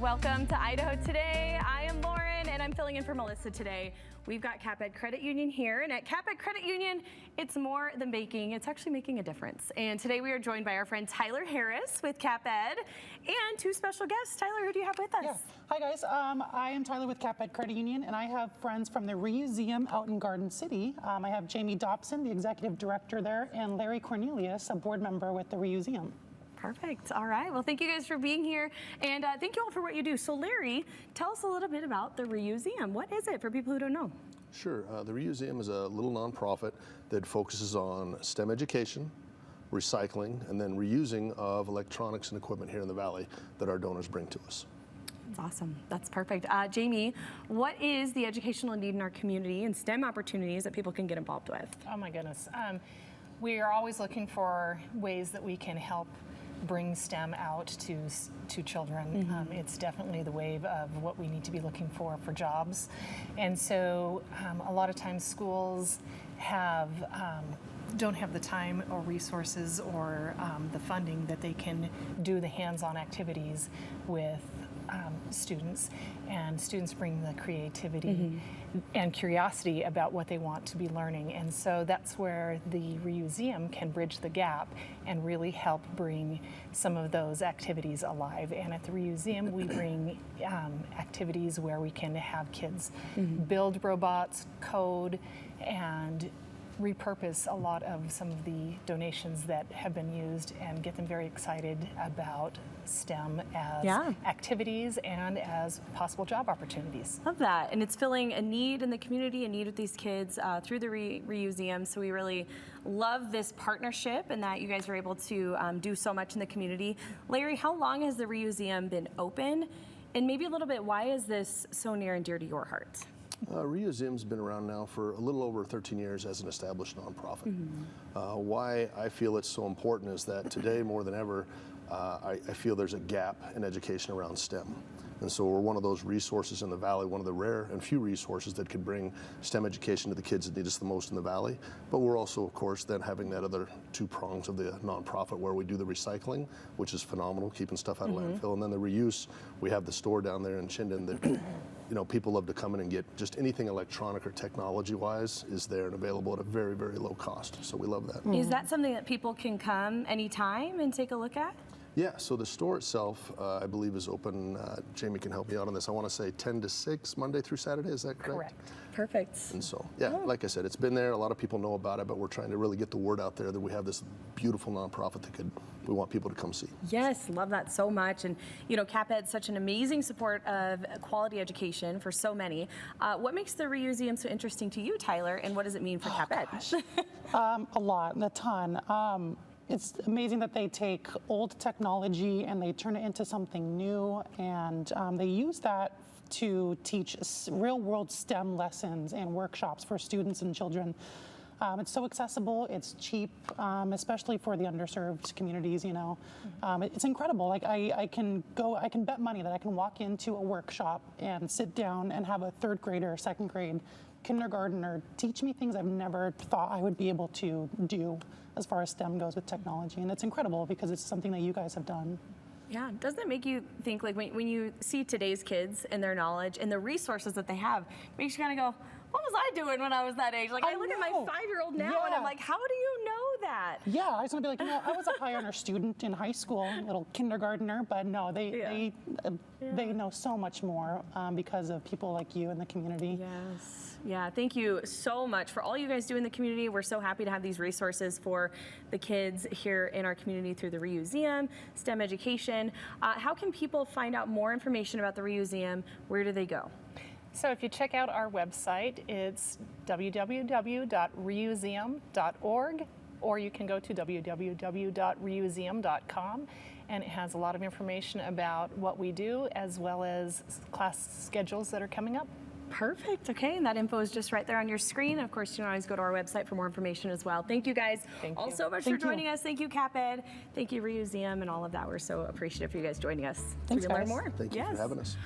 Welcome to Idaho Today. I am Lauren and I'm filling in for Melissa today. We've got CapEd Credit Union here, and at CapEd Credit Union, it's more than baking, it's actually making a difference. And today we are joined by our friend Tyler Harris with CapEd and two special guests. Tyler, who do you have with us? Yeah. Hi guys, I am Tyler with CapEd Credit Union, and I have friends from the Reuseum out in Garden City. I have Jamie Dobson, the executive director there, and Larry Cornelius, a board member with the Reuseum. Perfect. All right. Well, thank you guys for being here, and thank you all for what you do. So, Larry, tell us a little bit about the Reuseum. What is it for people who don't know? Sure. The Reuseum is a little nonprofit that focuses on STEM education, recycling, and then reusing of electronics and equipment here in the Valley that our donors bring to us. That's awesome. That's perfect. Jamie, what is the educational need in our community and STEM opportunities that people can get involved with? Oh my goodness. We are always looking for ways that we can help bring STEM out to children. It's definitely the wave of what we need to be looking for jobs. And so a lot of times schools don't have the time or resources or the funding that they can do the hands-on activities with students, and students bring the creativity and curiosity about what they want to be learning, and so that's where the Reuseum can bridge the gap and really help bring some of those activities alive. And at the Reuseum we bring activities where we can have kids build robots, code, and repurpose a lot of some of the donations that have been used and get them very excited about STEM as activities and as possible job opportunities. Love that. And it's filling a need in the community, a need with these kids through the Reuseum. So we really love this partnership and that you guys are able to do so much in the community. Larry, how long has the Reuseum been open? And maybe a little bit, why is this so near and dear to your heart? Reuseum's been around now for a little over 13 years as an established nonprofit. Why I feel it's so important is that today more than ever, I feel there's a gap in education around STEM. And so we're one of those resources in the Valley, one of the rare and few resources that could bring STEM education to the kids that need us the most in the Valley. But we're also, of course, then having that other two prongs of the nonprofit where we do the recycling, which is phenomenal, keeping stuff out of landfill. And then the reuse, we have the store down there in Chinden that people love to come in and get just anything electronic or technology-wise is there and available at a very, very low cost. So we love that. Is that something that people can come anytime and take a look at? Yeah, so the store itself, I believe, is open. Jamie can help me out on this. I want to say 10 to 6, Monday through Saturday. Is that correct? Correct. Perfect. And so, yeah, like I said, it's been there. A lot of people know about it, but we're trying to really get the word out there that we have this beautiful nonprofit that we want people to come see. Yes, love that so much. And, CapEd's such an amazing support of quality education for so many. What makes the Reuseum so interesting to you, Tyler, and what does it mean for CapEd? A lot, a ton. It's amazing that they take old technology and they turn it into something new, and they use that to teach real-world STEM lessons and workshops for students and children. It's so accessible, it's cheap, especially for the underserved communities, It's incredible. Like I can bet money that I can walk into a workshop and sit down and have a third grader, second grade, kindergartner teach me things I've never thought I would be able to do as far as STEM goes with technology. And it's incredible because it's something that you guys have done. Yeah, doesn't it make you think, like when you see today's kids and their knowledge and the resources that they have, it makes you kind of go, what was I doing when I was that age? Like I look at my 5-year-old now and I'm like, how do you know that? Yeah, I just want to be like, I was a high honor student in high school, little kindergartner, but no, they know so much more because of people like you in the community. Yes. Yeah, thank you so much for all you guys do in the community. We're so happy to have these resources for the kids here in our community through the Reuseum, STEM education. How can people find out more information about the Reuseum? Where do they go? So if you check out our website, it's www.reuseum.org, or you can go to www.reuseum.com, and it has a lot of information about what we do as well as class schedules that are coming up. Perfect. Okay, and that info is just right there on your screen. Of course, you can always go to our website for more information as well. Thank you guys all so much for joining us. Thank you, CapEd. Thank you, Reuseum, and all of that. We're so appreciative for you guys joining us. Thanks, so we can learn more. Thank you for having us.